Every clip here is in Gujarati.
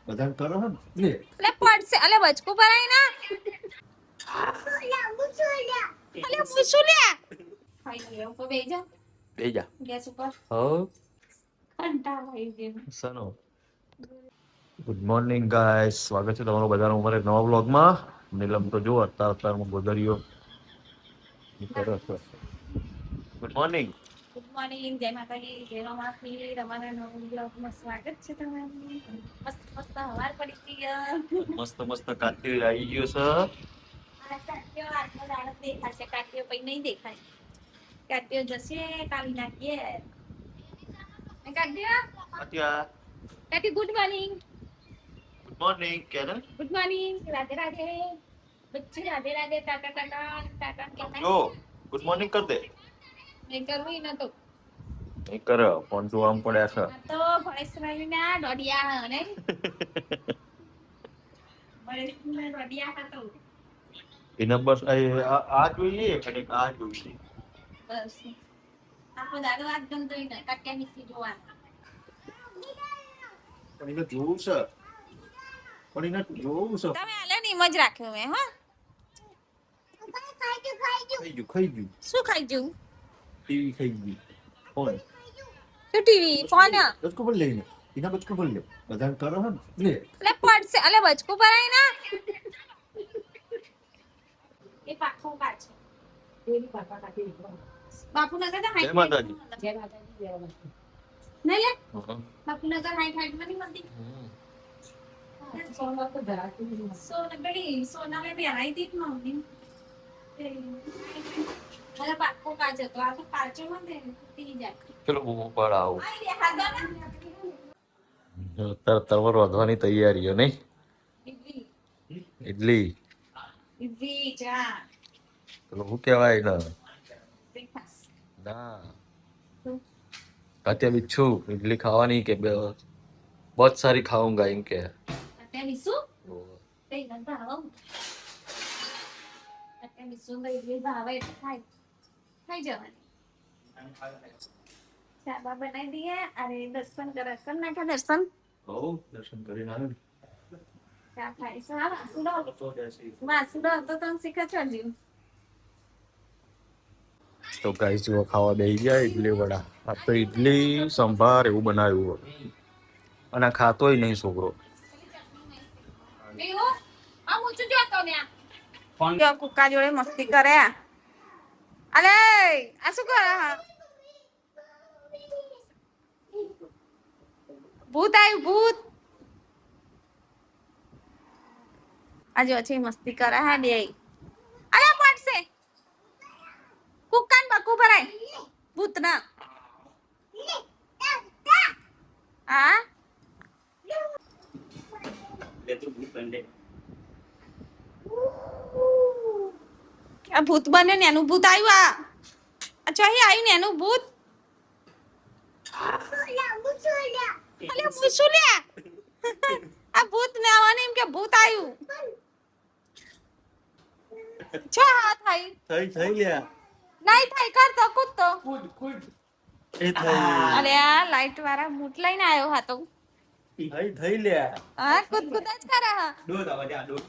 બધાને કરો હે ને અલે પડશે અલે બચકું ભરાય ના અલે મુસુલ્યા ખાઈ ગયો તો બેજા બેજા ગેસ ઉપર હો કંટાળો આવી ગયો સનો ગુડ મોર્નિંગ ગાઈસ, સ્વાગત છે તમારું બધાનું અમારા નવા વ્લોગમાં. નીલમ તો જો અત્યારમાં ગોદરીઓ કરે છે. Good morning. ગુડ મોર્નિંગ, જય માતાજી, જય રમાપી, તમારા નવા બ્લોગમાં સ્વાગત છે તમારું. મસ્ત મસ્ત હવાર પડી ગઈ મસ્ત મસ્ત કાતી આવી ગયો છે. આ કાટ્યો આજનો દાડો દેખાશે, કાટ્યો પછી નહીં દેખાય. કાટ્યો જશે કાલી નાખીએ કાટ્યો કાતિયા કાટ્યો ગુડ મોર્નિંગ. ગુડ મોર્નિંગ કેને ગુડ મોર્નિંગ, રાધે રાધે બચ્ચી, રાધે રાધે, ટાટા ટાટા ટાટા કહેતા જો ગુડ મોર્નિંગ કર દે. નહીં કરવું ન તો નહીં કરે ફોન તો આમ પડ્યા છે. આ તો ભણેશભાઈ ના દોડિયા ને ભણેશભાઈ દોડિયા હતો એને બસ આ જોઈએ કડીક આ જોઈએ. બસ આપણો દાદો આ ગમતો ને કાટ્યા મિસ્ત્રી જોવાનું પણ એને જોવું છે પણ એને જોવું છે તમે આલે ને એમ જ રાખ્યું મેં હા ખાઈ ગયું શું ખાઈ જવું ટીવી ખાઈ ગયું ફોન શું ટીવી ફોન બચકું પણ લઈને એના બચકું પણ લે બધાને કરો હે ને અલે પડશે અલે બચકું ભરાય ના એ પાખું કાઢ છે બાપુ નગર તો જય માતાજી. નહીં લે બાપુ નગર હાઈટ હાઈટ માં નહીં મળતી સોના મેં પહેરાઈ દી મમ્મી મને પાક્કો કાચ હતો આ તો કાચો માં દે તૂટી જાય ચલો હું પર આવું. આઈ દે હાથ તરવર વધવાની તૈયારીઓ નહીં. ઇડલી ઇડલી ઇડલી ચા પેલું શું કહેવાય ને બ્રેકફાસ્ટ ના કાત્યા બિચ્છુ ઇડલી ખાવાની કે बहुत सारी खाऊंगा इनके. અત્યારે મિસુ તે ગંદા આવો અત્યારે મિસુ ગઈ ઇડલી ભાવે એટલે ખાઈ જવાની ચા બા બનાવી દઈએ અરે દર્શન કર નાખા દર્શન હો દર્શન કરીને આવે. ચા ખાઈ સા વાસુડો તો તમે શીખા છો જીવ તો ગાઈસ જો ખાવા બેસી ગયા ઇડલી વડા. આ તો ઇડલી સંભાર એવું બનાવ્યું અને આ ખાતોય નહીં છોકરો. બેહો આ મુચું જોતો ને કોણ જો કુકા જોડે મસ્તી કરે અલે આ શું કરે ભૂત આવ્યું ભૂત આજે પછી મસ્તી કરે હા બે અરે પડશે કુકાન બકુ ભરાય ભૂત ના હા આ ભૂત બને ને એનું ભૂત આવ્યું આ ચોહી આવ્યું ને એનું ભૂત અલે મુસુલ્યા આ ભૂત ને આવવાની એમ કે ભૂત આવ્યું છો હા થઈ થઈ લ્યા નહીં થાય કર તો કૂદ તો એ થઈ અરે આ લાઈટ વાળા બૂટ લઈને આવ્યો હા તો થઈ લ્યા હા કૂદ કૂદ જ કરે હા દૂધ આવા જા દૂધ.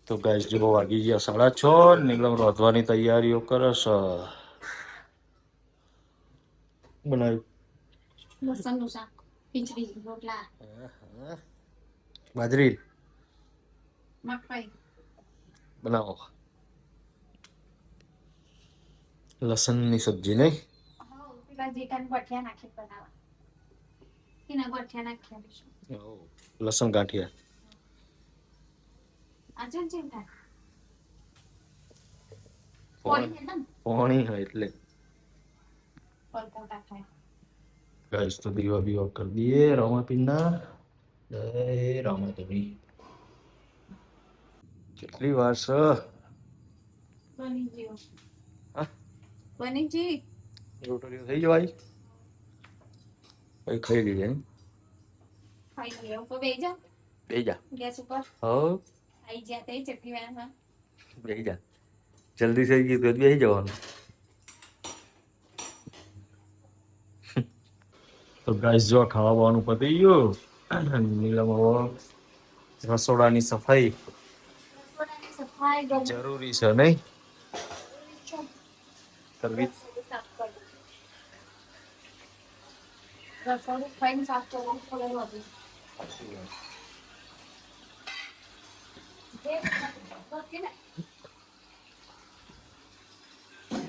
તો ગાઈસ જો વાગી ગયા 6:30. નીલમ રોધવાની તૈયારીઓ કરે છે. બનાવ્યું લસણનું શાક ખીચડી રોટલા બાજરી મકાઈ બનાવો. લસણની સબ્જી નહીં. પેલા જે કાન ગઠિયા નાખી બનાવવા એના ગઠિયા નાખ્યા બીજું લસણ ગાંઠિયા. આજે જેમ થાય પાણી હોય એટલે પલકવટા ખાય ગાઈસ તો દીવા બીવા કરી દઈએ રામાપીરના. જય રામાધણી. કેટલી વાર છે બની ગયો હા બની જી રોટલીઓ થઈ જવાય પછી ખાઈ લઈએ. ખાઈ ગયો તો બેહી જા બે જા ગેસ ઉપર હો આઈ જ્યા તે ચટણી વાળામાં બેસી જા જલ્દી થઈ ગયું તો બેસી જવાનું. તો ગાઈસ જો ખાવા બાવાનું પતી ગયું. નીલમ હવે રસોડાની સફાઈ રસોડાની સફાઈ ગમે જરૂરી છે નહીં કરવી. રસોડું સાફ કરવું. રસોડું ખાઈને સાફ કરવું પડે બધું. બાકી ને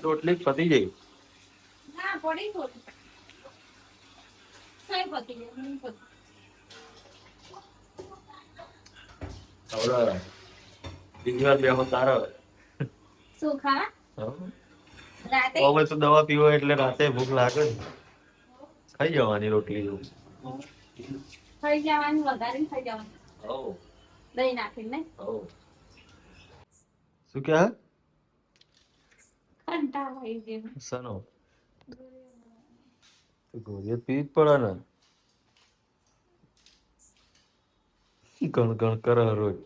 રોટલી જ પતી જાય. ના પડી ગયું. કઈ પતી ગયું નહીં પતી. હવે બીજી વાર બેહો તારો. શું ખાવા રાતે હવે તો દવા પીવો એટલે રાતે ભૂખ લાગે ને. ખાઈ જવાની રોટલી જેવું. ખાઈ જવાનું વઘારીને ખાઈ જવાનું હઉ દહીં નાખીને હઉ. શું કે કંટાળો આવી ગયો. સનો તો ગોળીઓ પીવી જ પડે ને. ગણ ગણ કરે રોજ.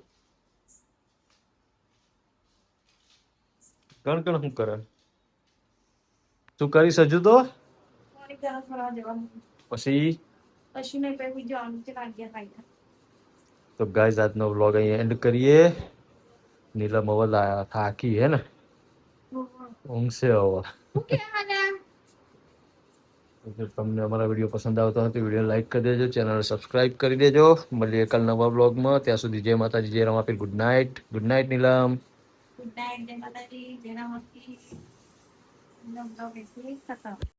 ગણ ગણ શું કરે તું કરીશ હજુ તો થોડી તરફ ફરવા જવાનું પછી. પછી નહીં પછી જવાનું છે વાગ્યા ખાઈ. તો ગાઈઝ આજનો વ્લોગ અહીં એન્ડ કરીએ. નીલમ હવે થાકી હે ને ઊંઘશે હવે. શું કહેવાના જો તમને અમારા વિડીયો પસંદ આવતો હોય તો વિડીયો લાઈક કરી દેજો, ચેનલ સબસ્ક્રાઇબ કરી દેજો. મળીએ કાલ નવા બ્લોગમાં. ત્યાં સુધી જય માતાજી, જય Ramapir. Good night. Good night Neelam. Good night જય માતાજી જય રામકી. નમ નમ ખતમ.